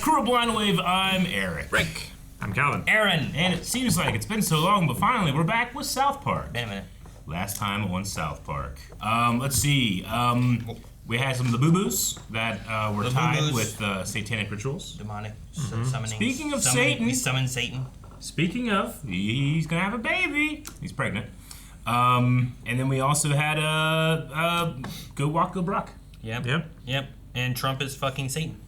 Cruel Blind Wave, I'm Eric. Rick. I'm Calvin. Aaron, and it seems like it's been so long, but finally we're back with South Park. Wait a minute. Last time on South Park. Let's see. We had some of the boo-boos that were tied with satanic rituals. Demonic summoning. Speaking of Satan. We summon Satan. Speaking of, he's gonna have a baby. He's pregnant. And then we also had Go Walk, Go Brock. Yep. And Trump is fucking Satan.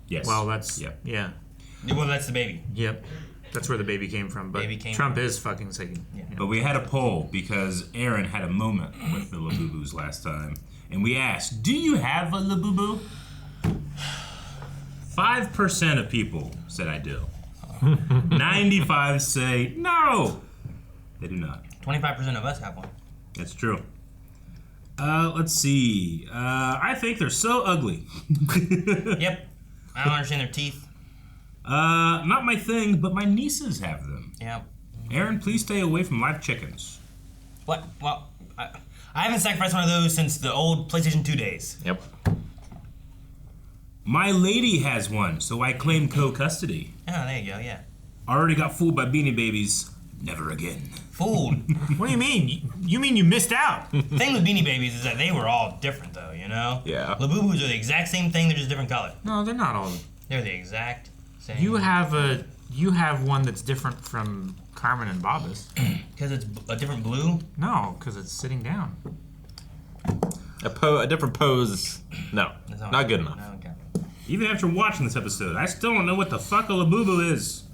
Yes. Well, that's yeah. Well, that's the baby. Yep. That's where the baby came from. But Trump is fucking Satan. Yeah. But we had a poll because Aaron had a moment with the Labubu's last time. And we asked, do you have a Labubu? 5% of people said I do. 95 say no. They do not. 25% of us have one. That's true. Let's see. I think they're so ugly. Yep. I don't understand their teeth. Not my thing, but my nieces have them. Yeah. Aaron, please stay away from live chickens. What? Well, I haven't sacrificed one of those since the old PlayStation 2 days. Yep. My lady has one, so I claim co-custody. Oh, there you go, yeah. Already got fooled by Beanie Babies. Never again. Fooled. What do you mean? You mean you missed out? The thing with Beanie Babies is that they were all different, though, you know? Yeah. Labubus are the exact same thing, they're just different color. No, they're not all. They're the exact same. You have one that's different from Carmen and Bob's. Because it's a different blue? No, because it's sitting down. A different pose. No, not good enough. No, okay. Even after watching this episode, I still don't know what the fuck a Labubu is.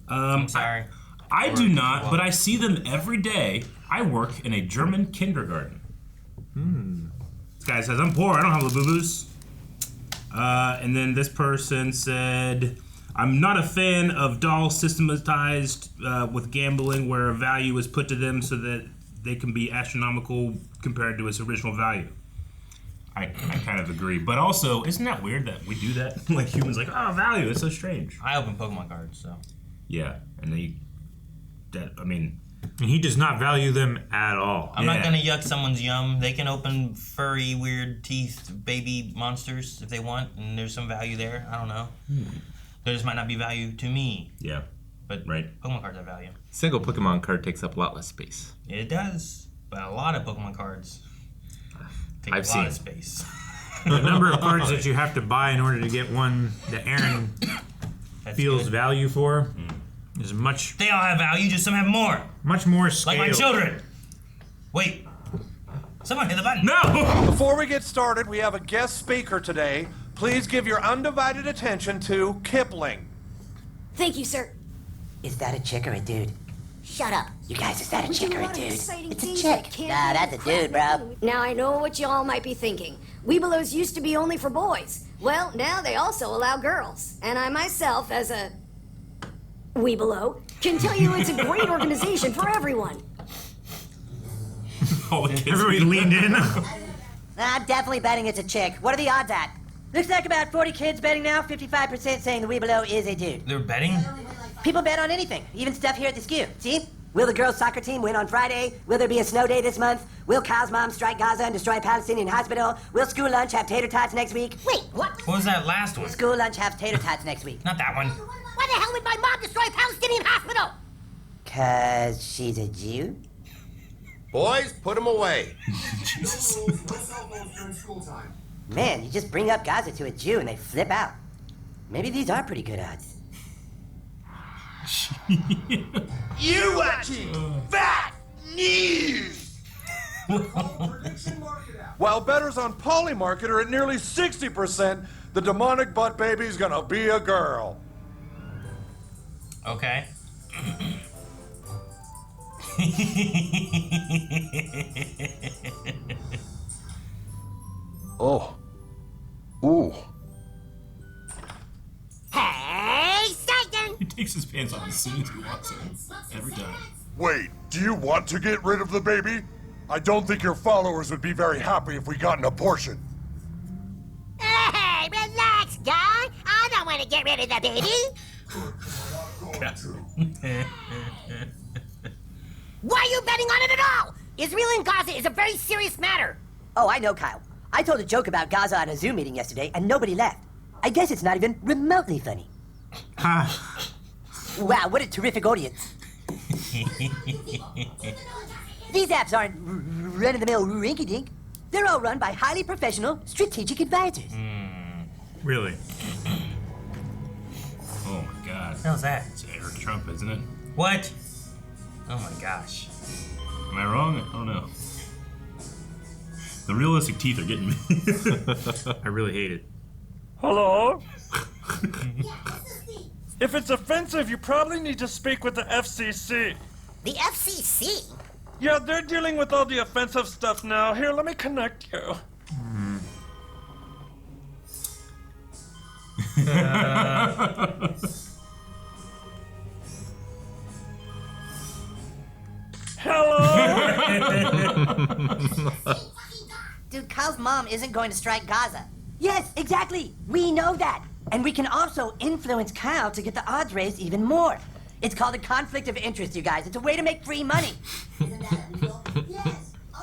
I'm sorry. I do not, but I see them every day. I work in a German kindergarten. This guy says, I'm poor, I don't have Labubus. And then this person said, I'm not a fan of dolls systematized with gambling where a value is put to them so that they can be astronomical compared to its original value. I kind of agree. But also, isn't that weird that we do that? Like humans like, oh, value, it's so strange. I open Pokemon cards, so. Yeah, and And he does not value them at all. I'm not gonna yuck someone's yum. They can open furry, weird teeth baby monsters if they want, and there's some value there. I don't know. There just might not be value to me. Yeah. But right. Pokemon cards have value. Single Pokemon card takes up a lot less space. It does, but a lot of Pokemon cards take I've a lot seen. of space. The number of cards that you have to buy in order to get one that Aaron feels good. value for is much They all have value, just some have more. much more scale. Like my children. Wait. Someone hit the button. No! Before we get started, we have a guest speaker today. Please give your undivided attention to Kipling. Thank you, sir. Is that a chick or a dude? Shut up. You guys, is that a chick or a dude? It's It's a chick. Nah, that's a dude, bro. Now, I know what y'all might be thinking. Weebelows used to be only for boys. Well, now they also allow girls. And I myself, as a Weebelow, can tell you it's a great organization for everyone. Everybody leaned in. I'm definitely betting it's a chick. What are the odds at? Looks like about 40 kids betting now, 55% saying the Weebelow is a dude. They're betting? People bet on anything, even stuff here at the SKU. See? Will the girls' soccer team win on Friday? Will there be a snow day this month? Will Kyle's mom strike Gaza and destroy a Palestinian hospital? Will school lunch have tater tots next week? Wait, what? What was that last one? School lunch have tater tots next week. Not that one. Why the hell would my mom destroy a Palestinian hospital? 'Cause she's a Jew? Boys, put him away. Man, you just bring up Gaza to a Jew and they flip out. Maybe these are pretty good odds. You watching Fat News? While bettors on Polymarket are at nearly 60%, the demonic butt baby's gonna be a girl. Okay. Oh. Ooh. Hey, Satan! He takes his pants off as soon as he walks in. Every time. Wait, do you want to get rid of the baby? I don't think your followers would be very happy if we got an abortion. Hey, relax, guy. I don't want to get rid of the baby. Why are you betting on it at all? Israel and Gaza is a very serious matter. Oh, I know, Kyle. I told a joke about Gaza at a Zoom meeting yesterday, and nobody laughed. I guess it's not even remotely funny. Wow, what a terrific audience. These apps aren't run-of-the-mill rinky-dink. They're all run by highly professional, strategic advisors. Really? Oh my god. How's that? It's Eric Trump, isn't it? What? Oh my gosh. Am I wrong? I don't know. The realistic teeth are getting me. I really hate it. Hello? If it's offensive, you probably need to speak with the FCC. The FCC? Yeah, they're dealing with all the offensive stuff now. Here, let me connect you. Hello? Dude, Kyle's mom isn't going to strike Gaza. Yes, exactly. We know that. And we can also influence Kyle to get the odds raised even more. It's called a conflict of interest, you guys. It's a way to make free money.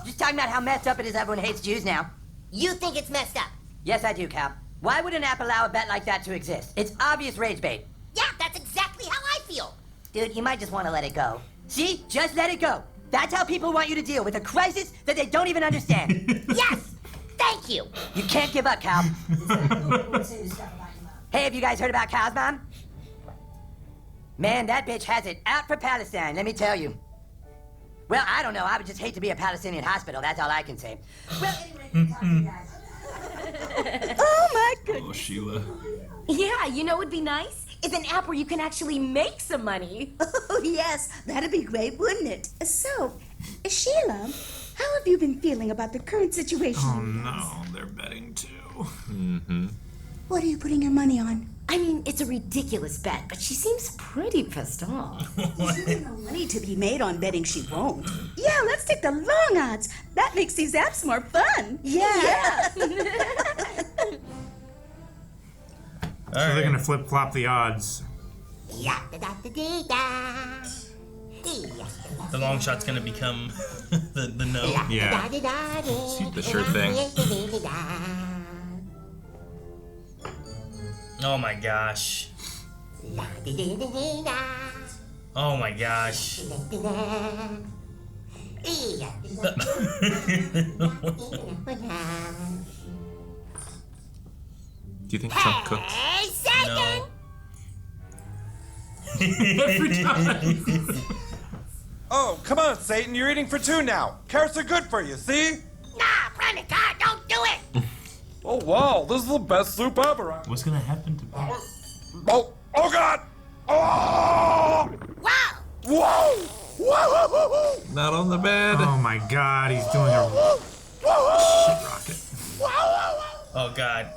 Just talking about how messed up it is everyone hates Jews now. You think it's messed up? Yes, I do, Cal. Why would an app allow a bet like that to exist? It's obvious rage bait. Yeah, that's exactly how I feel. Dude, you might just want to let it go. See? Just let it go. That's how people want you to deal with a crisis that they don't even understand. Yes! Thank you! You can't give up, Cal. Hey, have you guys heard about Cal's mom? Man, that bitch has it out for Palestine, let me tell you. Well, I don't know. I would just hate to be a Palestinian hospital. That's all I can say. Well, anyway, talk to you guys. Oh, my goodness. Oh, Sheila. Yeah, you know what would be nice? Is an app where you can actually make some money. Oh, yes, that'd be great, wouldn't it? So, Sheila, how have you been feeling about the current situation? Oh, no, they're betting too. Mm-hmm. What are you putting your money on? I mean, it's a ridiculous bet, but she seems pretty pissed off. There's no money to be made on betting she won't. Yeah, let's take the long odds. That makes these apps more fun. Yeah. So they're gonna flip-flop the odds. The long shot's gonna become the no. Yeah. The sure thing. Oh my gosh. Oh my gosh. Do you think Trump cooks? Hey, Satan! Every time. Oh, come on, Satan. You're eating for two now. Carrots are good for you, see? Nah, run it, Carr, don't do it! Oh, wow. This is the best soup ever. What's gonna happen to me? Oh, God! Oh! Wow! Whoa! Whoa! Not on the bed. Oh my god, he's doing a shit rocket. Oh god.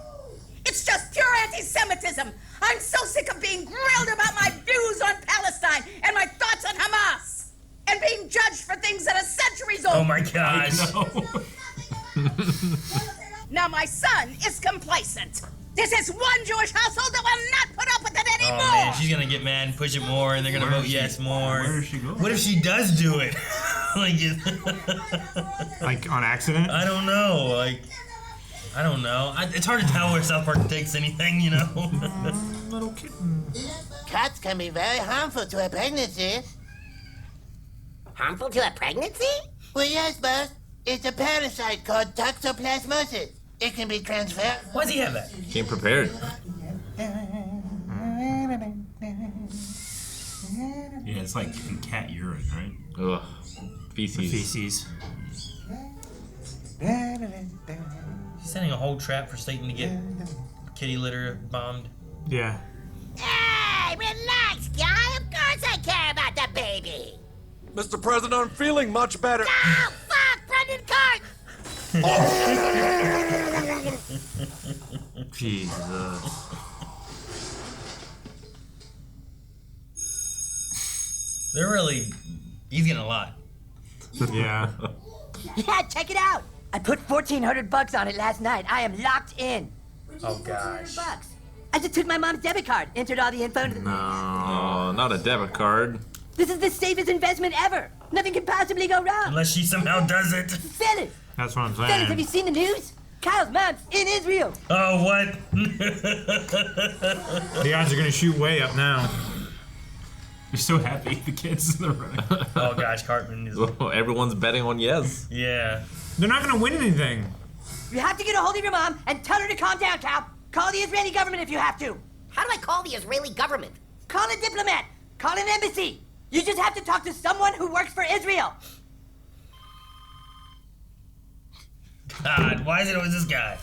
It's just pure anti-Semitism. I'm so sick of being grilled about my views on Palestine and my thoughts on Hamas. And being judged for things that are centuries old. Oh my gosh. Now my son is complacent. This is one Jewish household that will not put up with it Oh anymore. man, she's gonna get mad and push it more, and they're gonna vote yes more. Where is she going? What if she does do it? Like on accident? I don't know. I don't know. It's hard to tell where South Park takes anything, you know. Little kitten. Cats can be very harmful to a pregnancy. Harmful to a pregnancy? Well, yes, boss. It's a parasite called Toxoplasmosis. It can be transferred. Why does he have that? Came prepared. Yeah, it's like in cat urine, right? Ugh. Feces. Feces. He's setting a whole trap for Satan to get kitty litter bombed. Yeah. Hey, relax, guy. Of course I care about the baby. Mr. President, I'm feeling much better. Oh, fuck, Brendan Carr. Jesus. They're really. He's getting a lot. Yeah. Yeah, check it out. I put $1,400 on it last night. I am locked in. Oh gosh. $1,400. I just took my mom's debit card, entered all the info into the... Oh, not a debit card. This is the safest investment ever. Nothing can possibly go wrong. Unless she somehow does it. Fellas, That's what I'm fellas, have you saying. seen the news? Kyle's mom's in Israel. Oh, what? The odds are gonna shoot way up now. You're so happy the kid's in the running. Oh gosh, Cartman is. Everyone's betting on yes. Yeah. They're not gonna win anything. You have to get a hold of your mom and tell her to calm down, Cal. Call the Israeli government if you have to. How do I call the Israeli government? Call a diplomat. Call an embassy. You just have to talk to someone who works for Israel. God, why is it always this guy?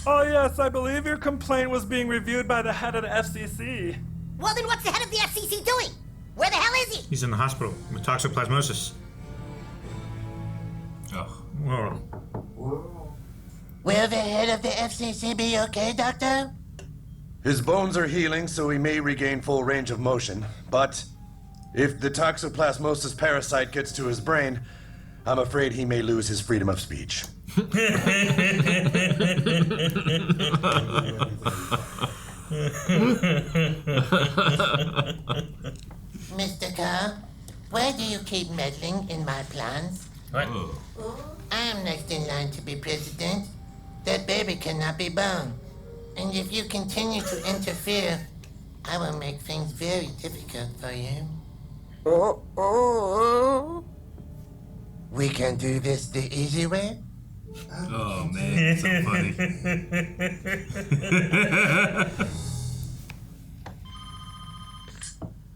Oh, yes, I believe your complaint was being reviewed by the head of the FCC. Well, then what's the head of the FCC doing? Where the hell is he? He's in the hospital with toxoplasmosis. Oh. Whoa. Will the head of the FCC be okay, Doctor? His bones are healing, so he may regain full range of motion. But if the toxoplasmosis parasite gets to his brain, I'm afraid he may lose his freedom of speech. Mr. Carr, why do you keep meddling in my plans? What? I am next in line to be president. That baby cannot be born. And if you continue to interfere, I will make things very difficult for you. We can do this the easy way? Oh man, so funny.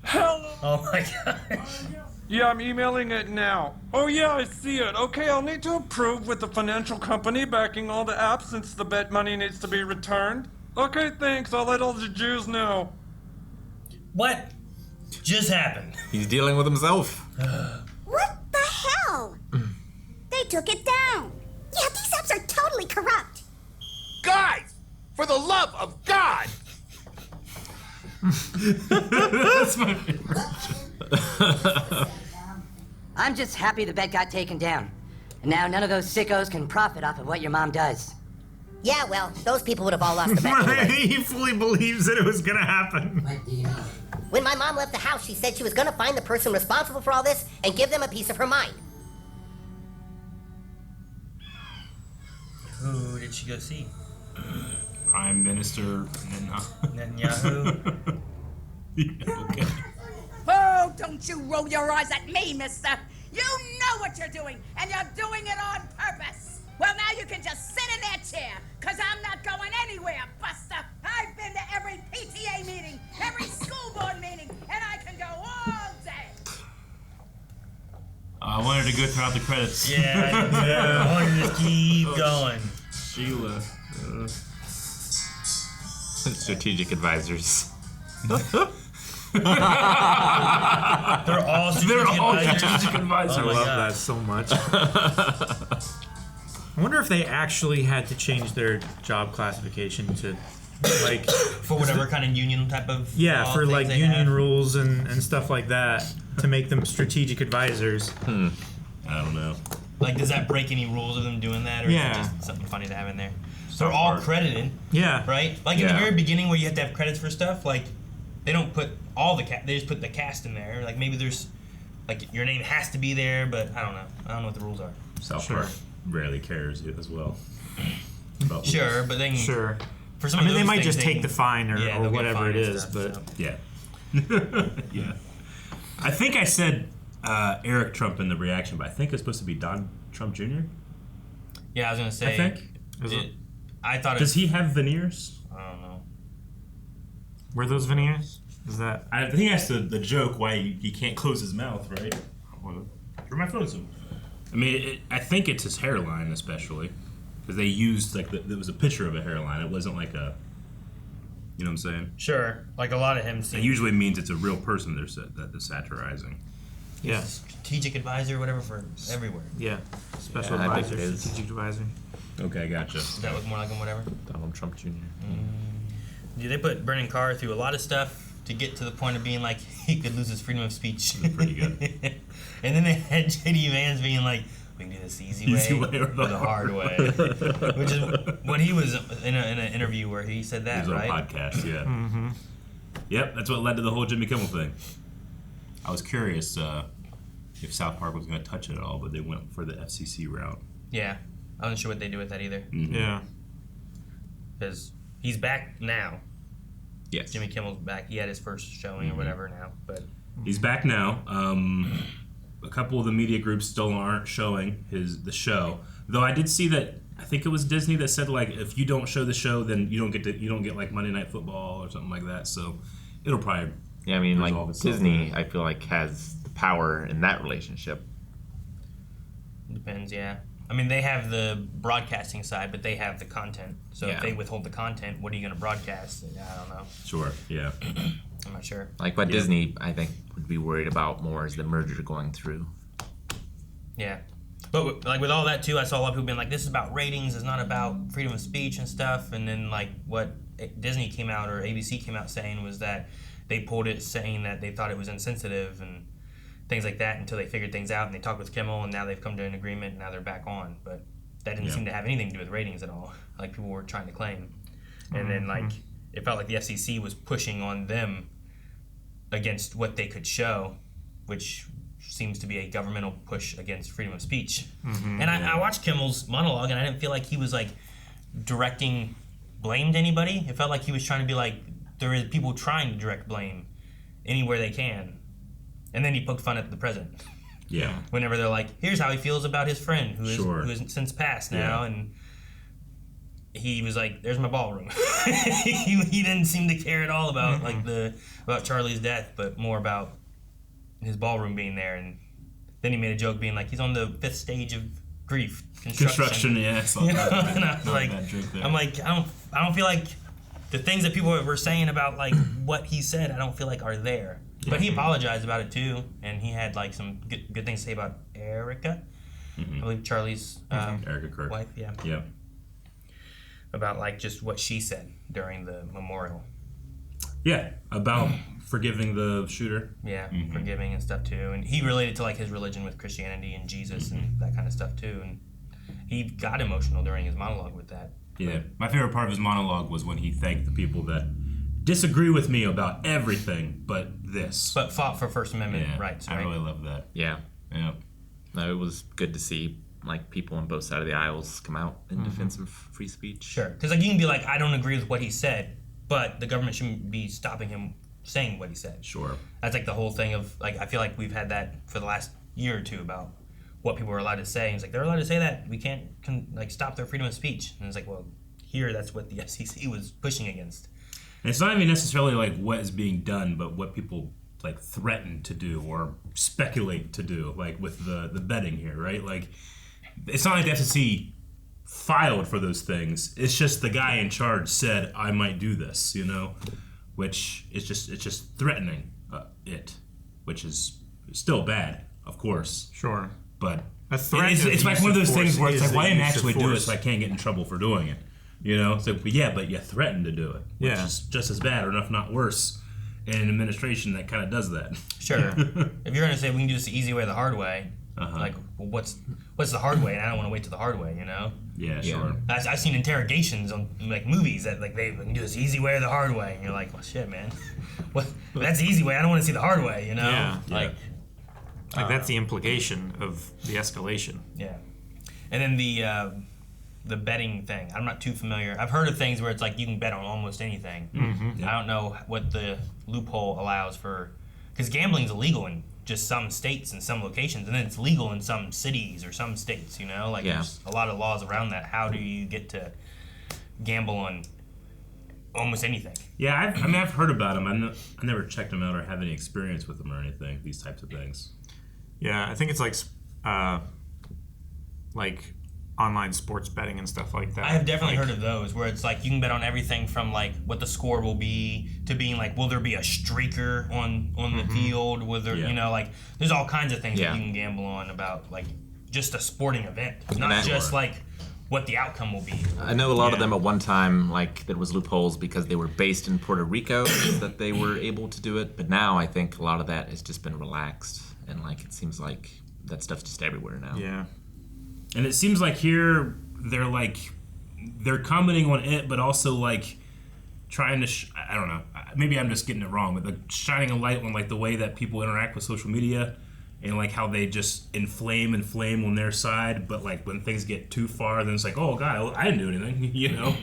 Hello. Oh my god. Yeah, I'm emailing it now. Oh yeah, I see it. Okay, I'll need to approve with the financial company backing all the apps since the bet money needs to be returned. Okay, thanks. I'll let all the Jews know. What just happened? He's dealing with himself. What the hell? They took it down. Yeah, these apps are totally corrupt. Guys! For the love of God! That's my favorite. I'm just happy the bet got taken down. And now none of those sickos can profit off of what your mom does. Yeah, well, those people would have all lost the bet anyway. He fully believes that it was gonna happen. When my mom left the house, she said she was gonna find the person responsible for all this and give them a piece of her mind. Who did she go see? Prime Minister Netanyahu. Yeah, okay. Oh, don't you roll your eyes at me, mister. You know what you're doing, and you're doing it on purpose. Well, now you can just sit in that chair, because I'm not going anywhere, Buster. I've been to every PTA meeting, every school board meeting, and I can go all day. I wanted to go throughout the credits. Yeah, I wanted to just keep going. Sheila. Strategic advisors. They're all strategic advisors. I love that so much. I wonder if they actually had to change their job classification to, like, for whatever kind of union type of for like things they union have. rules and stuff like that to make them strategic advisors. I don't know. Like, does that break any rules of them doing that, or is it just something funny to have in there? They're all credited. Yeah. Right? Like in the very beginning where you have to have credits for stuff, like they don't put all the cast, they just put the cast in there. Like maybe there's, like your name has to be there, but I don't know. I don't know what the rules are. South Park rarely cares as well. Sure, but then for some I mean, of they those might things, just they take can- the fine or they'll get whatever it fined and is, stuff, but so. Yeah. Yeah. I think I said Eric Trump in the reaction, but I think it's supposed to be Don Trump Jr. Yeah, I was gonna say. I think. I thought. Does he have veneers? I don't know. Were those veneers? Is that? I think that's the joke why he can't close his mouth, right? Where my phone is? I mean, I think it's his hairline, especially because they used like there was a picture of a hairline. It wasn't like a. You know what I'm saying? Sure. Like a lot of him. It usually means it's a real person that they're satirizing. Yeah. Strategic advisor, whatever, for everywhere. Yeah. Special I think advisor, it is. strategic advisor. Okay, gotcha. Does that look more like him, whatever? Donald Trump Jr. Yeah, they put Brennan Carr through a lot of stuff to get to the point of being like he could lose his freedom of speech. Pretty good. And then they had JD Vance being like, we can do this the easy way or the hard way. Which is when he was in an interview where he said that, He was right? on a podcast, yeah. Mm-hmm. Yep, that's what led to the whole Jimmy Kimmel thing. I was curious if South Park was going to touch it at all, but they went for the FCC route. Yeah. I wasn't sure what they do with that either. Mm-hmm. Yeah. because he's back now. Yes. Jimmy Kimmel's back. He had his first showing or whatever now, but He's back now. A couple of the media groups still aren't showing the show. Though I did see that, I think it was Disney that said, like, if you don't show the show, then you don't get like Monday Night Football or something like that. So it'll probably Yeah, I mean, like resolve itself. Disney, I feel like has the power in that relationship. depends. Yeah, I mean they have the broadcasting side, but they have the content. So if Yeah. they withhold the content, what are you going to broadcast? I don't know. Sure. Yeah. I'm not sure. Like what Disney, I think, would be worried about more is the merger going through. Yeah. But like with all that too, I saw a lot of people being like, "This is about ratings. It's not about freedom of speech and stuff." And then like what Disney came out or ABC came out saying was that they pulled it, saying that they thought it was insensitive and things like that until they figured things out and they talked with Kimmel and now they've come to an agreement and now they're back on. But that didn't seem to have anything to do with ratings at all, like people were trying to claim. And then like it felt like the FCC was pushing on them against what they could show, which seems to be a governmental push against freedom of speech. And I watched Kimmel's monologue and I didn't feel like he was like directing blame to anybody. It felt like he was trying to be like, there is people trying to direct blame anywhere they can. And then he poked fun at the president. Yeah. Whenever they're like, here's how he feels about his friend who is since passed now. And he was like, there's my ballroom. he didn't seem to care at all about like about Charlie's death, but more about his ballroom being there. And then he made a joke being like, he's on the 5th stage of grief. Construction, yeah. You know? And I was like, I'm like, I don't feel like the things that people were saying about like what he said, I don't feel like are there. But he apologized about it too, and he had like some good things to say about Erica. I believe Charlie's Erica Kirk. wife. Yeah. Yeah. About like just what she said during the memorial. Yeah, about forgiving the shooter. Yeah, forgiving and stuff too. And he related to like his religion with Christianity and Jesus and that kind of stuff too. And he got emotional during his monologue with that. Yeah, my favorite part of his monologue was when he thanked the people that disagree with me about everything but this. But fought for First Amendment rights, right? I really love that. Yeah. Yeah. No, it was good to see like people on both sides of the aisles come out in defense of free speech. Sure, because like you can be like, I don't agree with what he said, but the government shouldn't be stopping him saying what he said. Sure. That's like the whole thing of like, I feel like we've had that for the last year or two about what people are allowed to say. And it's like, they're allowed to say that. We can't like stop their freedom of speech. And it's like, well, here that's what the FCC was pushing against. And it's not even necessarily like what is being done, but what people like threaten to do or speculate to do, like with the betting here, right? Like, it's not like the FCC filed for those things. It's just the guy in charge said, I might do this, you know? Which is just threatening which is still bad, of course. Sure. But A threat of it's like use one of of those things force where it's is like, why the didn't I use of actually do it force. so I can't get in trouble for doing it? You know? So, but you threatened to do it, which Yeah. is just as bad, or if not worse, in an administration that kind of does that. Sure. If you're gonna say we can do this the easy way or the hard way, like, well, what's the hard way? And I don't want to wait to the hard way, you know? Yeah, sure. I've seen interrogations on like movies that like they can do this the easy way or the hard way, and you're like, well, shit, man. What? That's the easy way. I don't want to see the hard way, you know? Yeah. Like that's the implication of the escalation. Yeah. And then the betting thing. I'm not too familiar. I've heard of things where it's like you can bet on almost anything. I don't know what the loophole allows for, because gambling's illegal in just some states and some locations, and then it's legal in some cities or some states. You know, like there's a lot of laws around that. How do you get to gamble on almost anything? Yeah, I've heard about them. I never checked them out or have any experience with them or anything. These types of things. Yeah, I think it's like online sports betting and stuff like that. I have definitely heard of those where it's like you can bet on everything from like what the score will be to being like, will there be a streaker on the field? Will there, you know, like there's all kinds of things that you can gamble on about like just a sporting event, not just like what the outcome will be. I know a lot of them at one time, like there was loopholes because they were based in Puerto Rico that they were able to do it. But now I think a lot of that has just been relaxed, and like it seems like that stuff's just everywhere now. Yeah. And it seems like here they're commenting on it, but also like trying to I don't know, maybe I'm just getting it wrong, but like shining a light on like the way that people interact with social media and like how they just inflame on their side, but like when things get too far, then it's like, oh god, I didn't do anything, you know.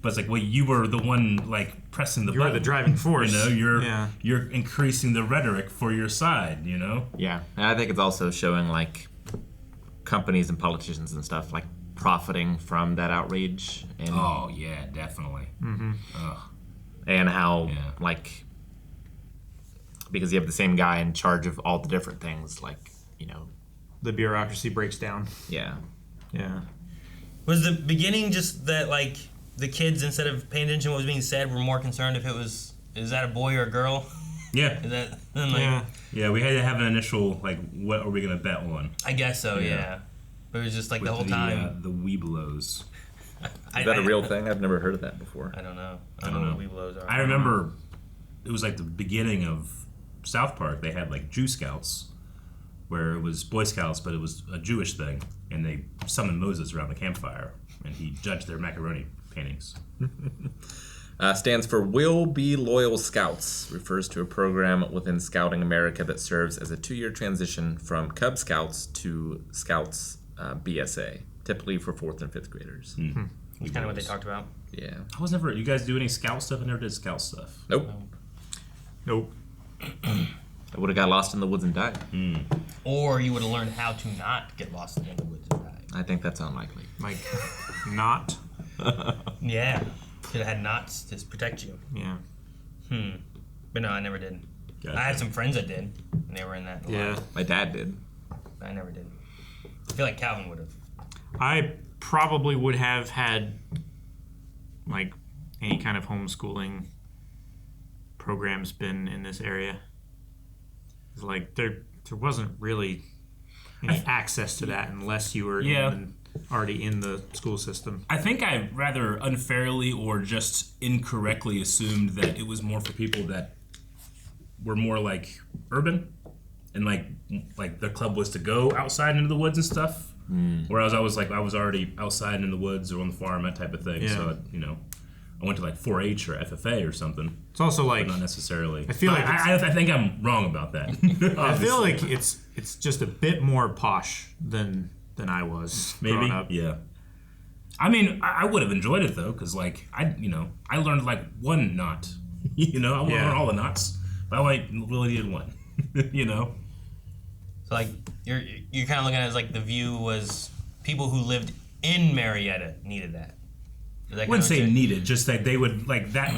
But it's like, well, you were the one like pressing the button. You were the driving force. You're increasing the rhetoric for your side. Yeah, and I think it's also showing like companies and politicians and stuff like profiting from that outrage. And, oh yeah, definitely. Mm-hmm. And how like because you have the same guy in charge of all the different things, like the bureaucracy breaks down. Yeah. Was the beginning just that like the kids, instead of paying attention to what was being said, were more concerned if is that a boy or a girl? Yeah. Is that like, yeah? We had to have an initial like, what are we gonna bet on? I guess so. Yeah. But it was just like with the whole time. The Weebelows. Is that a real thing? I've never heard of that before. I don't know. I don't know what Weebelows are. I remember it was like the beginning of South Park. They had like Jew Scouts, where it was Boy Scouts, but it was a Jewish thing, and they summoned Moses around the campfire, and he judged their macaroni paintings. Stands for Will Be Loyal Scouts. Refers to a program within Scouting America that serves as a 2-year transition from Cub Scouts to Scouts BSA, typically for 4th and 5th graders. Mm-hmm. That's kind of what they talked about. Yeah. I was never. You guys do any Scout stuff? I never did Scout stuff. Nope. I would have got lost in the woods and died. Or you would have learned how to not get lost in the woods and die. I think that's unlikely. Like, not? Yeah. Could have had knots to protect you. Yeah. But no, I never did. Gotcha. I had some friends that did, and they were in that. Yeah. My dad did. I never did. I feel like Calvin would have. I probably would have had, like, any kind of homeschooling programs been in this area. It's like, there wasn't really any access to that unless you were already in the school system. I think I rather unfairly or just incorrectly assumed that it was more for people that were more like urban, and like the club was to go outside into the woods and stuff. Whereas I was already outside in the woods or on the farm, that type of thing. Yeah. So I went to like 4-H or FFA or something. It's also like, but not necessarily. I feel like I think I'm wrong about that. I feel like it's just a bit more posh than I was. Maybe. Growing up. Yeah. I mean, I would have enjoyed it though, because like I learned like one knot. I won't learn all the knots, but I really needed one. So like you're kind of looking at it as like the view was people who lived in Marietta needed that. I wouldn't say needed, just that they would like that.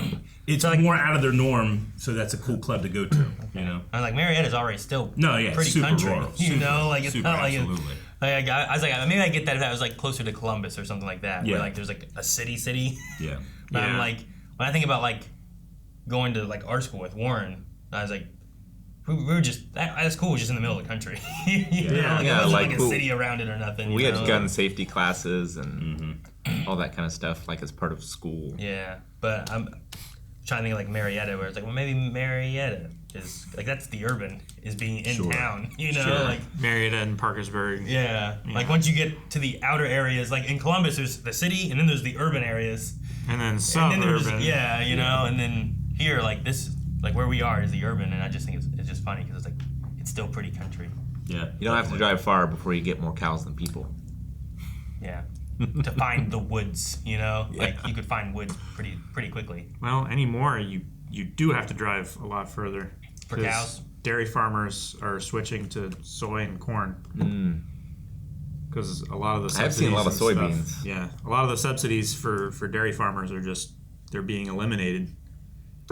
It's like more out of their norm, so that's a cool club to go to. And like Marietta's already still pretty super country. Rural, like it's not like absolutely. I was like maybe I get that if I was like closer to Columbus or something like that, where like there's like a city. Yeah. But I'm like when I think about like going to like art school with Warren, I was like. We were just that school was just in the middle of the country. It wasn't like a city around it or nothing. We had gun safety classes and all that kind of stuff, like as part of school. Yeah, but I'm trying to think of like Marietta, where it's like, well, maybe Marietta is like that's the urban is being in town. Like Marietta and Parkersburg. Yeah, like once you get to the outer areas, like in Columbus, there's the city, and then there's the urban areas, and then suburban. And then here, like this. Like where we are is the urban, and I just think it's just funny because it's like it's still pretty country. Yeah, you don't have to drive far before you get more cows than people. Yeah, to find the woods, like you could find woods pretty quickly. Well, anymore you do have to drive a lot further for cows. Dairy farmers are switching to soy and corn. Because a lot of the subsidies I've seen a lot of soybeans. Yeah, a lot of the subsidies for dairy farmers are they're being eliminated.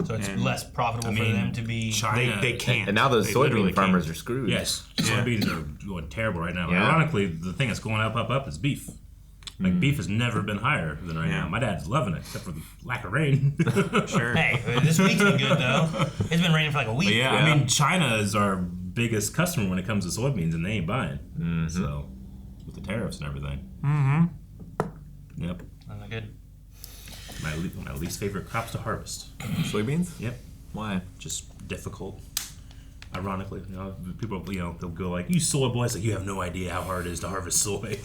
So it's less profitable for them to be. China, they can't. And now those soybean farmers are screwed. Yes, soybeans are going terrible right now. Yeah. Ironically, the thing that's going up is beef. Like beef has never been higher than right now. My dad's loving it, except for the lack of rain. Sure. Hey, this week's been good though. It's been raining for like a week. But I mean, China is our biggest customer when it comes to soybeans, and they ain't buying. So with the tariffs and everything. Yep. Not good. My least favorite crops to harvest. Soybeans? Yep. Why? Just difficult. Ironically, people, they'll go like, "You soy boys, like you have no idea how hard it is to harvest soy."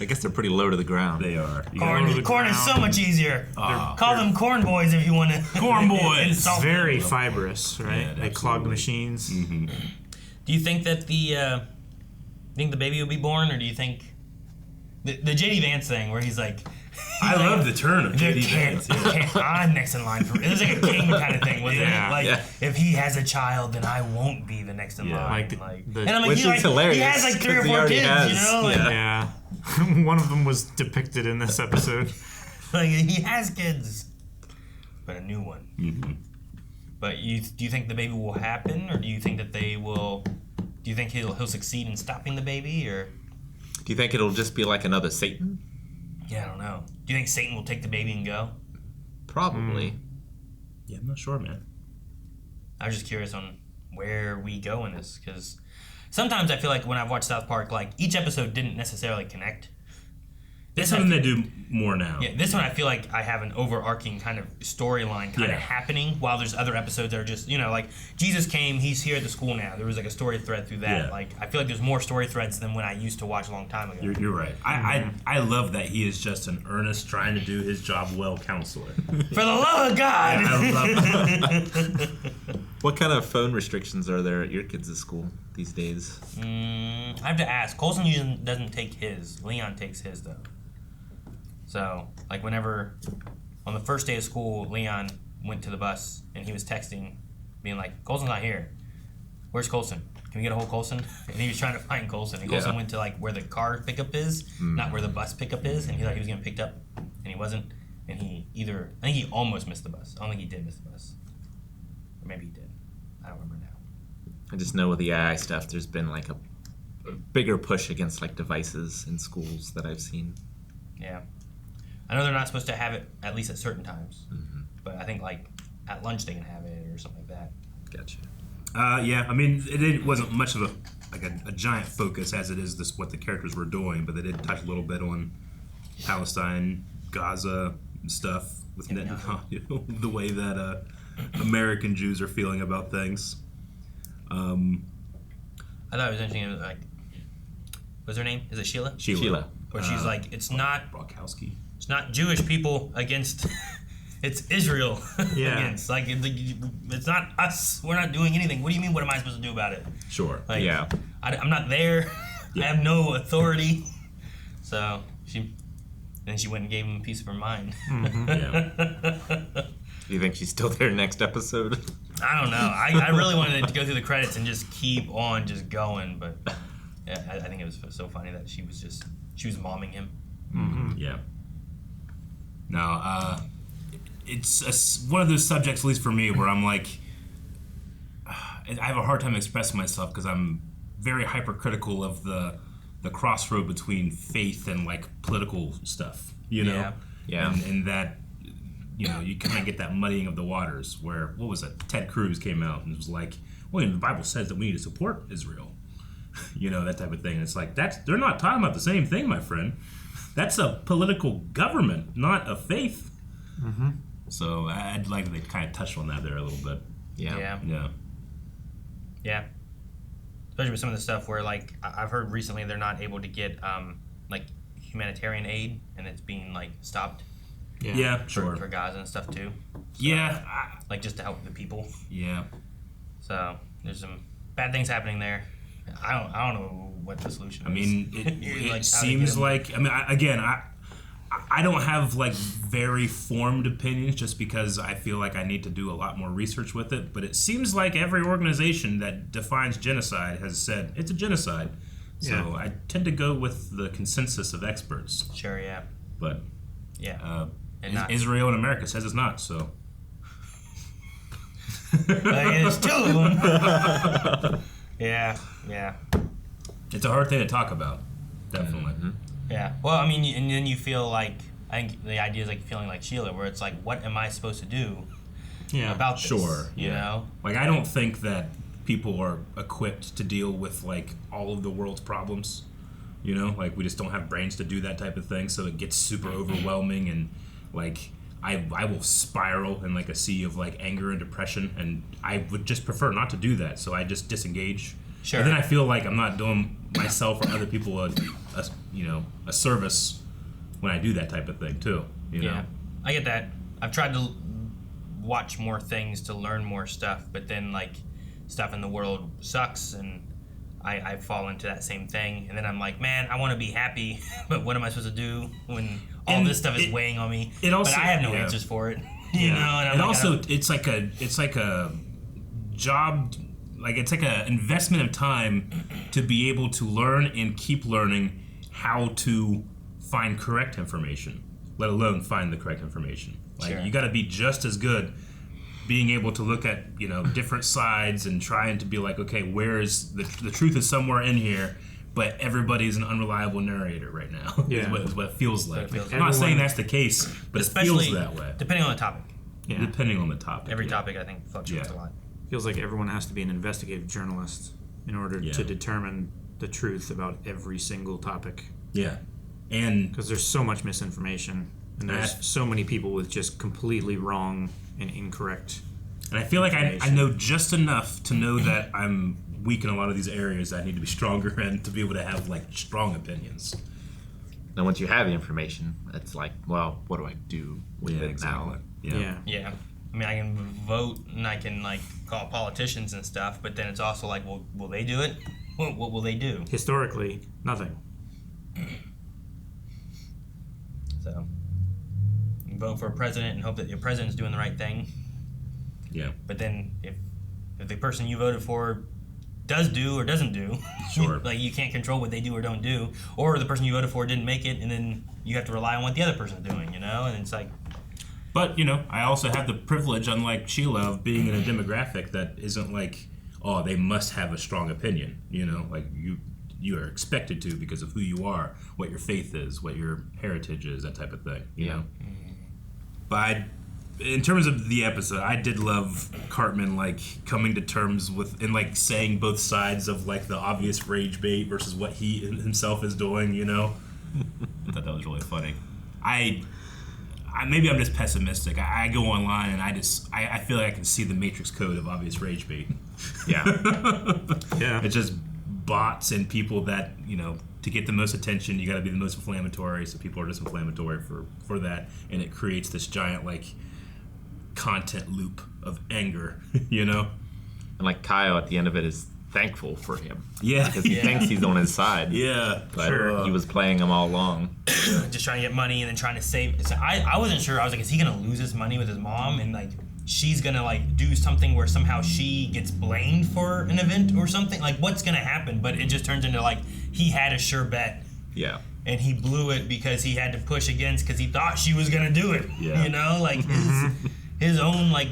I guess they're pretty low to the ground. They are. Corn is so much easier. Call them corn boys if you want to. Corn boys. It's very fibrous, right? Yeah, they clog the machines. Do you think that the baby will be born, or do you think the JD Vance thing where he's like, I love the turn of JD Vance. I'm next in line for. It was like a king kind of thing, wasn't it? Like, if he has a child, then I won't be the next in line. And I'm like, which is hilarious. He has like 3 or 4 kids, you know? Like, One of them was depicted in this episode. Like, he has kids, but a new one. Mm-hmm. But do you think the baby will happen, or do you think that they will? Do you think he'll succeed in stopping the baby, or? Do you think it'll just be like another Satan? Yeah, I don't know. Do you think Satan will take the baby and go? Probably. Yeah, I'm not sure, man. I was just curious on where we go in this, because sometimes I feel like when I've watched South Park, like each episode didn't necessarily connect. That's something they do more now. Yeah, this one I feel like I have an overarching kind of storyline kind of happening, while there's other episodes that are just, like Jesus came, he's here at the school now. There was like a story thread through that. Yeah. Like, I feel like there's more story threads than when I used to watch a long time ago. You're right. I love that he is just an earnest, trying to do his job well counselor. For the love of God! Yeah, I love that. What kind of phone restrictions are there at your kids' school these days? I have to ask. Colson usually doesn't take his. Leon takes his, though. So, like, whenever, on the first day of school, Leon went to the bus, and he was texting, being like, Colson's not here. Where's Colson? Can we get a hold of Colson? And he was trying to find Colson. And Colson went to, like, where the car pickup is, not where the bus pickup is, and he thought he was getting picked up, and he wasn't. And I think he almost missed the bus. I don't think he did miss the bus. Or maybe he did. I don't remember now. I just know with the AI stuff, there's been, like, a bigger push against, like, devices in schools that I've seen. Yeah. I know they're not supposed to have it at least at certain times, but I think like at lunch they can have it or something like that. Gotcha. Yeah, I mean, it wasn't much of a giant focus as it is what the characters were doing, but they did touch a little bit on Palestine, Gaza stuff with Netanyahu, the way that American Jews are feeling about things. I thought it was interesting. Like, what's her name? Is it Sheila? Sheila. Where she's like, it's not Brokowski. It's not Jewish people against. It's Israel against. Like, it's not us. We're not doing anything. What do you mean? What am I supposed to do about it? Sure. Like, I'm not there. I have no authority. So then she went and gave him a piece of her mind. Do you think she's still there next episode? I don't know. I really wanted to go through the credits and just keep on just going, but yeah, I think it was so funny that she was momming him. Yeah. No, it's one of those subjects, at least for me, where I'm like, I have a hard time expressing myself because I'm very hypercritical of the crossroad between faith and like political stuff, you know? Yeah. And that, you kind of get that muddying of the waters where, what was it? Ted Cruz came out and was like, well, the Bible says that we need to support Israel. That type of thing. And it's like, they're not talking about the same thing, my friend. That's a political government, not a faith. So I'd like to kind of touch on that there a little bit. Yeah. Especially with some of the stuff where, like, I've heard recently they're not able to get, like, humanitarian aid, and it's being, like, stopped. Yeah, sure. For Gaza and stuff, too. So, like, just to help the people. Yeah. So there's some bad things happening there. I don't know what the solution is. I mean, it seems like, I don't have like very formed opinions just because I feel like I need to do a lot more research with it, but it seems like every organization that defines genocide has said it's a genocide. So I tend to go with the consensus of experts. Sure, yeah. But and Israel and America says it's not, so. There's two of them. Yeah. It's a hard thing to talk about, definitely. Yeah. Well, I mean, and then you feel like, I think the idea is like feeling like Sheila, where it's like, what am I supposed to do about this? Sure. You know? Like, I don't think that people are equipped to deal with, like, all of the world's problems. Like, we just don't have brains to do that type of thing, so it gets super overwhelming, and, like, I will spiral in, like, a sea of, like, anger and depression, and I would just prefer not to do that, so I just disengage. Sure. And then I feel like I'm not doing myself or other people a service when I do that type of thing too. Yeah, I get that. I've tried to watch more things to learn more stuff, but then like stuff in the world sucks, and I fall into that same thing, and then I'm like, man, I want to be happy, but what am I supposed to do when all this stuff is weighing on me? It also, but I have no answers for it. You know, and I'm it's like a job, like it's like an investment of time to be able to learn and keep learning how to find correct information, let alone find the correct information. Like you got to be just as good being able to look at, you know, different sides and trying to be like, okay, where is the truth is somewhere in here, but everybody's an unreliable narrator right now. Yeah. is what it feels like. Feels I'm not saying that's the case, but especially it feels that way. Depending on the topic. Yeah. Depending on the topic. Every topic, I think, fluctuates a lot. Feels like everyone has to be an investigative journalist in order to determine the truth about every single topic. Yeah. And because there's so much misinformation, and there's so many people with just completely wrong and incorrect. And I feel like I know just enough to know that I'm weak in a lot of these areas that I need to be stronger in to be able to have like strong opinions. Now, once you have the information, it's like, well, what do I do with it now? Yeah. I mean, I can vote and I can like call politicians and stuff, but then it's also like, well, will they do it? What will they do? Historically, nothing. So, you can vote for a president and hope that your president's doing the right thing. Yeah. But then if the person you voted for does do or doesn't do, like you can't control what they do or don't do, or the person you voted for didn't make it, and then you have to rely on what the other person's doing, you know? And it's like... But, you know, I also have the privilege, unlike Sheila, of being in a demographic that isn't like, oh, they must have a strong opinion, you know? Like, you are expected to because of who you are, what your faith is, what your heritage is, that type of thing, you know? But in terms of the episode, I did love Cartman, like, coming to terms with, and, like, saying both sides of, like, the obvious rage bait versus what he himself is doing, you know? I thought that was really funny. Maybe I'm just pessimistic. I go online and I feel like I can see the matrix code of obvious rage bait. Yeah. Yeah. It's just bots and people that, you know, to get the most attention, you got to be the most inflammatory, so people are just inflammatory for that, and it creates this giant, like, content loop of anger, you know? And, like, Kyle at the end of it is thankful for him. Yeah. Because he thinks he's on his side. Yeah. But he was playing him all along. Just trying to get money and then trying to save. So I wasn't sure. I was like, is he going to lose his money with his mom? And, like, she's going to, like, do something where somehow she gets blamed for an event or something? Like, what's going to happen? But it just turns into, like, he had a sure bet. Yeah. And he blew it because he had to push against because he thought she was going to do it. Yeah. You know? Like, his own, like,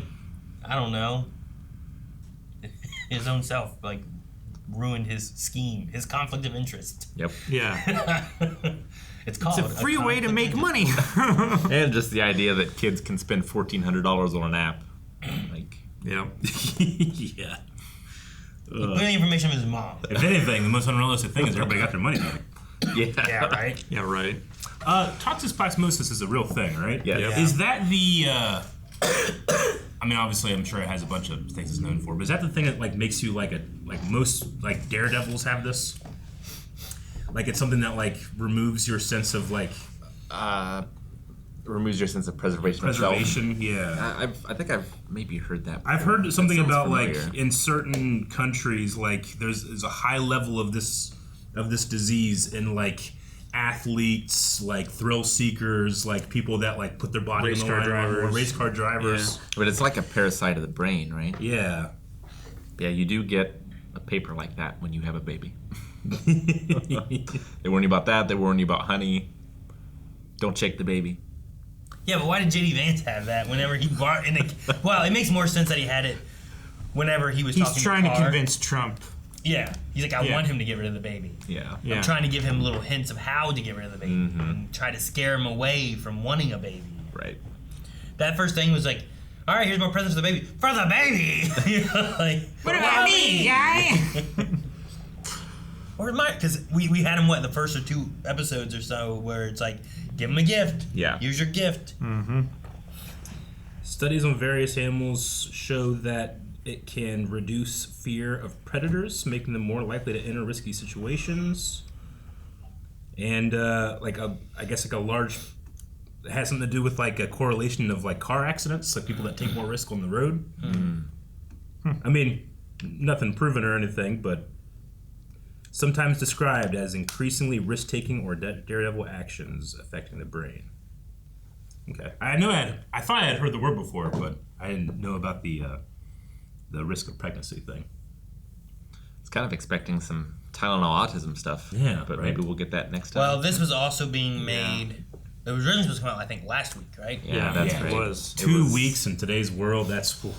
I don't know, his own self, like, ruined his scheme, his conflict of interest. Yep. Yeah. It's called a free way to make money. And just the idea that kids can spend $1,400 on an app. Like, yeah. Yeah. With any information of his mom. If anything, the most unrealistic thing is everybody got their money back. Yeah, right? Yeah, right. Toxoplasmosis is a real thing, right? Yeah. Yeah. Is that the... I mean, obviously, I'm sure it has a bunch of things it's known for, but is that the thing that, like, makes you, like, most, like, daredevils have this? Like, it's something that, like, removes your sense of, like... removes your sense of preservation of self. Yeah. I think I've maybe heard that before. I've heard something about familiar. like in certain countries, like there's a high level of this disease in like athletes, like thrill seekers, like people that like put their body Race on the car line, drivers. or race car drivers. But it's like a parasite of the brain, right? Yeah. Yeah, you do get a paper like that when you have a baby. They warn you about that. They warn you about honey. Don't shake the baby. Yeah, but why did J.D. Vance have that whenever he bought in the... Well, it makes more sense that he had it whenever he was talking to He's trying to Carr. convince Trump. Yeah. He's like, I want him to get rid of the baby. Yeah. Yeah. I'm trying to give him little hints of how to get rid of the baby and try to scare him away from wanting a baby. Right. That first thing was like, all right, here's more presents for the baby. For the baby! You know, like, What about me, guy? Or my, because we had him, the first or two episodes or so, where it's like, give him a gift. Yeah. Here's your gift. Mm-hmm. Studies on various animals show that it can reduce fear of predators, making them more likely to enter risky situations. And I guess a large, it has something to do with like a correlation of like car accidents, like people that take more risk on the road. I mean, nothing proven or anything, but sometimes described as increasingly risk-taking or daredevil actions affecting the brain. Okay, I thought I had heard the word before, but I didn't know about the risk of pregnancy thing. It's kind of expecting some Tylenol Autism stuff. Yeah, but right. maybe we'll get that next time. Well, this was also being made. It was originally supposed to come out, I think, last week, right? Yeah, that's yeah, right. It was 2 weeks in today's world.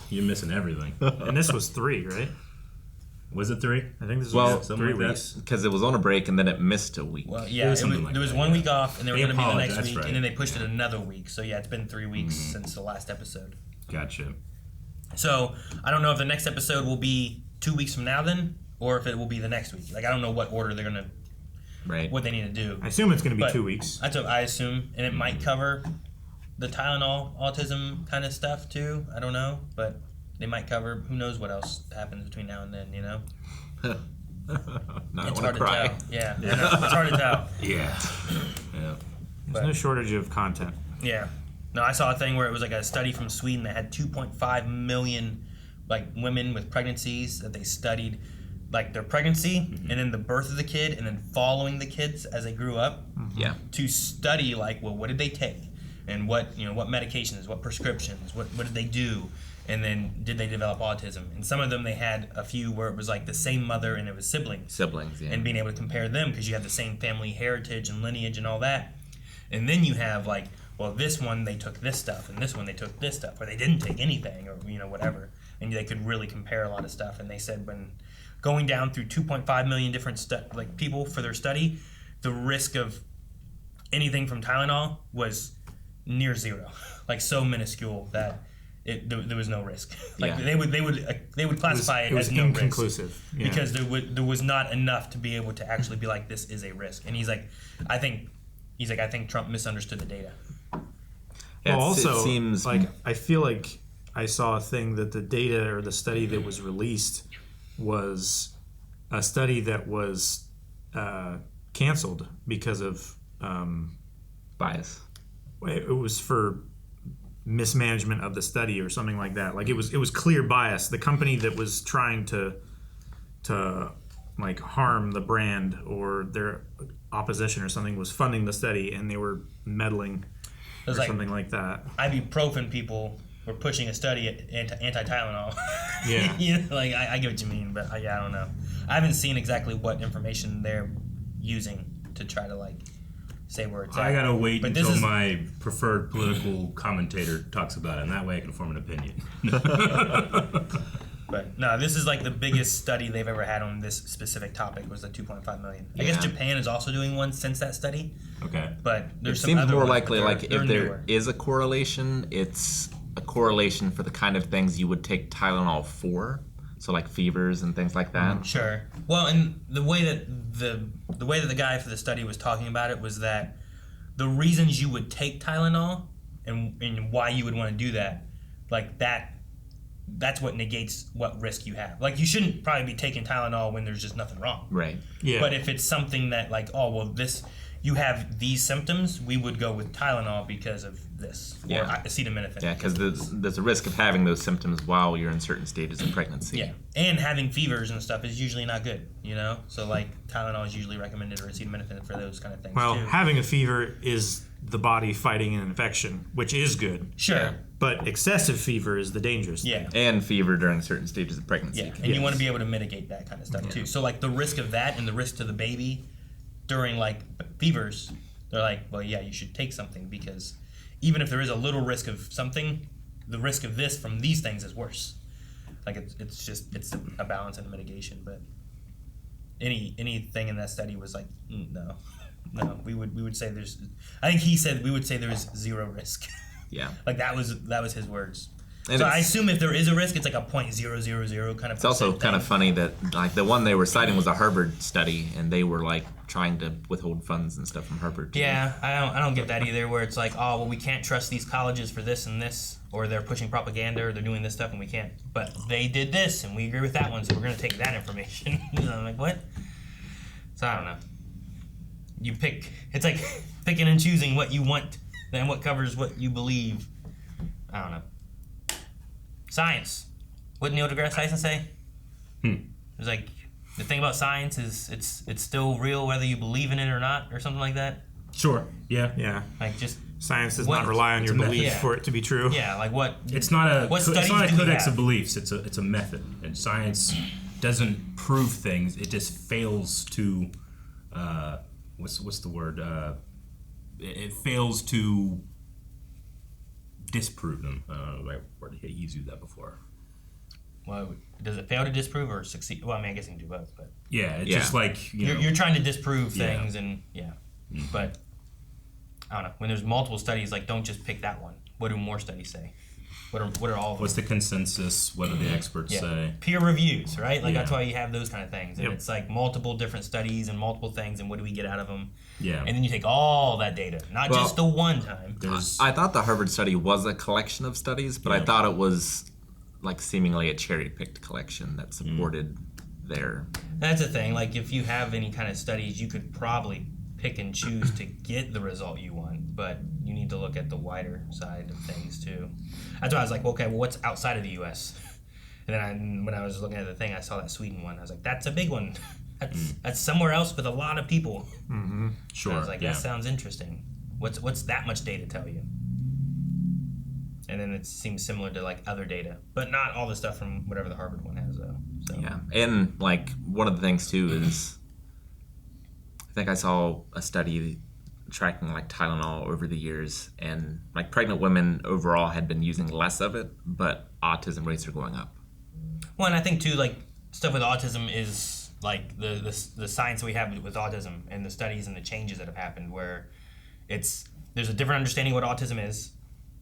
You're missing everything. And this was 3, right? Was it 3? I think this Well, was 3 3 like weeks. Because it was on a break and then it missed a week. Well, yeah, there was 1 week off, and they were They going to be the apologize, next that's week, right. and then they pushed it another week. So yeah, it's been 3 weeks since the last episode. Gotcha. So I don't know if the next episode will be 2 weeks from now, then, or if it will be the next week. Like I don't know what order they're going to. Right. What they need to do. I assume it's going to be But 2 weeks. That's what I assume, and it might cover the Tylenol autism kind of stuff too. I don't know, but they might cover. Who knows what else happens between now and then? You know. Now It's I hard want to to cry. tell. Yeah, I know. It's hard to tell. Yeah. There's no shortage of content. Yeah. No, I saw a thing where it was like a study from Sweden that had 2.5 million like women with pregnancies that they studied like their pregnancy and then the birth of the kid and then following the kids as they grew up. Yeah. To study like, well, what did they take? And what medications, what prescriptions, what did they do? And then did they develop autism? And some of them they had a few where it was like the same mother and it was siblings. Siblings, yeah. And being able to compare them because you have the same family heritage and lineage and all that. And then you have like, well, this one they took this stuff and this one they took this stuff, or they didn't take anything, or whatever. And they could really compare a lot of stuff. And they said when going down through 2.5 million different people for their study, the risk of anything from Tylenol was near zero, like so minuscule that there was no risk. Like Yeah. they would classify it was as no inconclusive. risk Yeah. because there was not enough to be able to actually be like this is a risk. And he's like, I think Trump misunderstood the data. Yeah, Well, it also, seems like I feel like I saw a thing that the data or the study that was released was a study that was canceled because of bias. It was for mismanagement of the study or something like that. Like it was clear bias. The company that was trying to like harm the brand or their opposition or something was funding the study, and they were meddling or like something like that. Ibuprofen people were pushing a study at anti-Tylenol. Yeah. Like I get what you mean, but I don't know. I haven't seen exactly what information they're using to try to like say where it's at. I gotta wait But until my preferred political commentator talks about it, and that way I can form an opinion. But no, this is like the biggest study they've ever had on this specific topic was the 2.5 million. I guess Yeah. Japan is also doing one since that study. Okay. But there's It some seems other more ones, likely but like they're if there newer. is a correlation, it's a correlation for the kind of things you would take Tylenol for. So like fevers and things like that. Sure. Well, and the way that the guy for the study was talking about it was that the reasons you would take Tylenol and why you would want to do that, like that's what negates what risk you have. Like you shouldn't probably be taking Tylenol when there's just nothing wrong. Right. Yeah. But if it's something that like, oh well, you have these symptoms, we would go with Tylenol because of this. Yeah. Or acetaminophen. Yeah, because there's a risk of having those symptoms while you're in certain stages of pregnancy. Yeah, and having fevers and stuff is usually not good, So like Tylenol is usually recommended, or acetaminophen for those kind of things Well, too. having a fever is the body fighting an infection, which is good. Sure. But excessive fever is the dangerous thing. Yeah. And fever during certain stages of pregnancy. Yeah, and you want to be able to mitigate that kind of stuff too. So like the risk of that and the risk to the baby during like fevers, they're like, well, yeah, you should take something because even if there is a little risk of something, the risk of this from these things is worse. Like it's a balance and a mitigation. But anything in that study was like, no, we would say there's. I think he said we would say there is zero risk. Yeah. Like that was his words. And so I assume if there is a risk, it's like a 0.000 kind of. It's also kind of funny that like the one they were citing was a Harvard study, and they were like trying to withhold funds and stuff from Harvard. Yeah, I don't get that either. Where it's like, oh well, we can't trust these colleges for this and this, or they're pushing propaganda, or they're doing this stuff, and we can't. But they did this, and we agree with that one, so we're gonna take that information. I'm like, what? So I don't know. You pick. It's like picking and choosing what you want, and what covers what you believe. I don't know. Science. What Neil deGrasse Tyson say? It was like the thing about science is it's still real whether you believe in it or not, or something like that. Sure. Yeah. Yeah. Like just science does what- not rely on your a method. belief Yeah. for it to be true. Yeah, like what? It's not a What it's studies not a do we codex have? of beliefs. It's a method, and science doesn't prove things. It just fails to what's the word? It fails to disprove them. Right word. He's used that before. Well, does it fail to disprove or succeed? Well, I mean, I guess you can do both, but Yeah, it's just like you're trying to disprove Yeah. things, and but I don't know. When there's multiple studies, like don't just pick that one. What do more studies say? What are all of them? What's the consensus? What do the experts say? Peer reviews, right? Like that's Yeah. why you have those kind of things, and it's like multiple different studies and multiple things, and what do we get out of them? Yeah. And then you take all that data, not Well, just the one time. I thought the Harvard study was a collection of studies, but I thought it was like seemingly a cherry-picked collection that supported their. That's the thing. Like if you have any kind of studies, you could probably pick and choose to get the result you want, but you need to look at the wider side of things too. That's why I was like, okay, well, what's outside of the U.S.? And then when I was looking at the thing, I saw that Sweden one. I was like, that's a big one. That's somewhere else with a lot of people. Mm-hmm. Sure. And I was like, yeah. that sounds interesting. What's that much data tell you? And then it seems similar to like other data, but not all the stuff from whatever the Harvard one has though. So. Yeah, and like one of the things too is, I think I saw a study tracking like Tylenol over the years, and like pregnant women overall had been using less of it, but autism rates are going up. Well, and I think too, like stuff with autism is like the science we have with autism and the studies and the changes that have happened, where there's a different understanding of what autism is.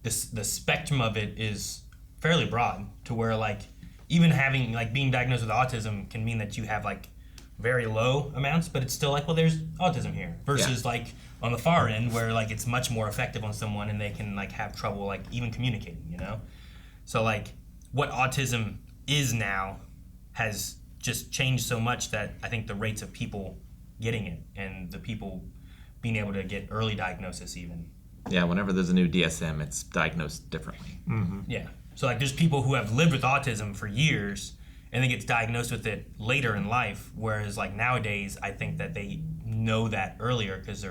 The spectrum of it is fairly broad, to where like even having like being diagnosed with autism can mean that you have like very low amounts, but it's still like, well, there's autism here, versus like on the far end where like it's much more effective on someone and they can like have trouble like even communicating, you know? So like what autism is now has just changed so much that I think the rates of people getting it and the people being able to get early diagnosis even. Yeah, whenever there's a new DSM, it's diagnosed differently. Mm-hmm. Yeah. So like there's people who have lived with autism for years and then gets diagnosed with it later in life, whereas like nowadays I think that they know that earlier because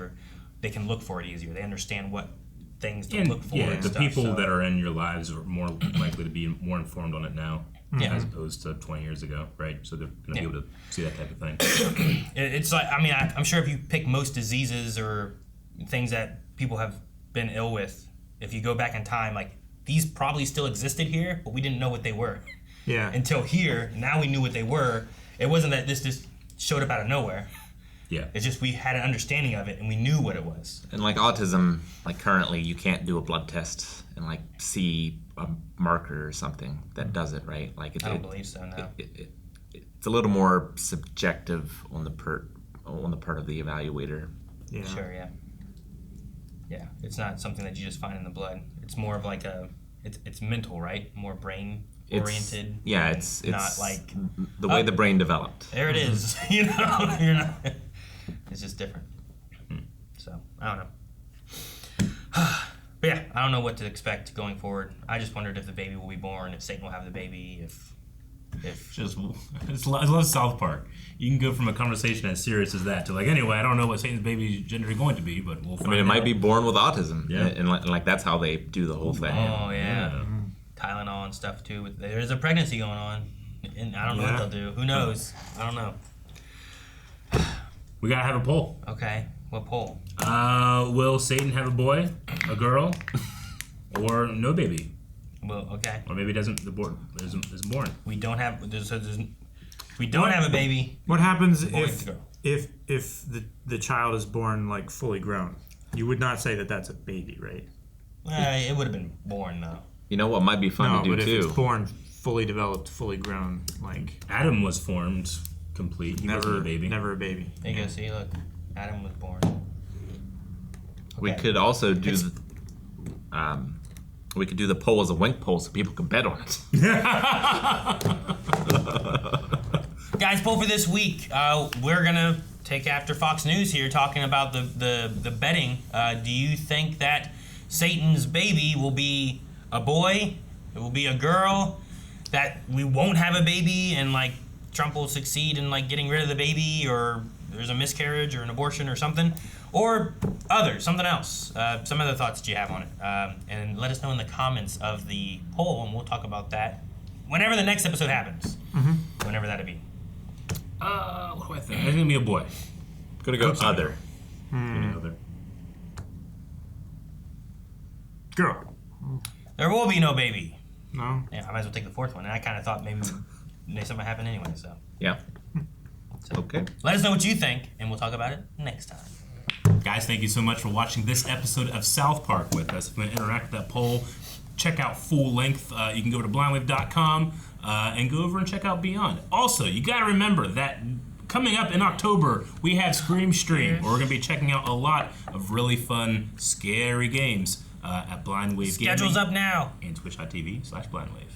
they can look for it easier. They understand what things to look for. Yeah, and the stuff, people so. that are in your lives are more likely to be more informed on it now, Yeah. as opposed to 20 years ago, right? So they're going to be able to see that type of thing. It's like, I mean, I'm sure if you pick most diseases or things that people have been ill with, if you go back in time, like these probably still existed here, but we didn't know what they were. Yeah. Until here, now we knew what they were. It wasn't that this just showed up out of nowhere. Yeah. It's just we had an understanding of it and we knew what it was. And like autism, like currently you can't do a blood test and like see a marker or something that does it, right? Like I don't believe so, no. It's a little more subjective on the part of the evaluator. Yeah. Sure, yeah. Yeah, it's not something that you just find in the blood. It's more of like it's mental, right? More brain oriented. Yeah, it's not like the way the brain developed. There it is. You know, you're not. It's just different. So I don't know. But yeah, I don't know what to expect going forward. I just wondered if the baby will be born, if Satan will have the baby, if I love South Park. You can go from a conversation as serious as that to like, anyway, I don't know what Satan's baby's gender is going to be, but we'll find out. I mean, it might be born with autism. Yeah. And like that's how they do the whole thing. Oh yeah. Tylenol and stuff too. There's a pregnancy going on, and I don't know what they'll do. Who knows? I don't know. We gotta have a poll. Okay, what poll? Will Satan have a boy, a girl, or no baby? Well, okay. Or maybe isn't born. We don't have. We don't have a baby. What happens Boy if to girl. if the child is born like fully grown? You would not say that that's a baby, right? It would have been born though. You know what might be fun No, to do but if too? it's born fully developed, fully grown, like Adam was formed complete. He wasn't a baby. Never a baby. There you go. See, look, Adam was born. We Okay. could also do the poll as a wink poll so people can bet on it. Guys, poll for this week. We're gonna take after Fox News here, talking about the betting. Do you think that Satan's baby will be a boy? It will be a girl? That we won't have a baby and like Trump will succeed in like getting rid of the baby, or there's a miscarriage or an abortion or something, or something else. Some other thoughts that you have on it, and let us know in the comments of the poll, and we'll talk about that whenever the next episode happens. Whenever that'll be. What do I think? I think it's gonna be a boy. Gonna go other. Other. Girl. There will be no baby. No. Yeah, I might as well take the fourth one. And I kind of thought maybe something might happen anyway. So Yeah. Okay. let us know what you think, and we'll talk about it next time. Guys, thank you so much for watching this episode of South Park with us. If you want to interact with that poll, check out full length. You can go to blindwave.com and go over and check out Beyond. Also, you got to remember that coming up in October, we have Scream Stream, where we're going to be checking out a lot of really fun, scary games at Blindwave Gaming. Schedule's up now. And twitch.tv/blindwave.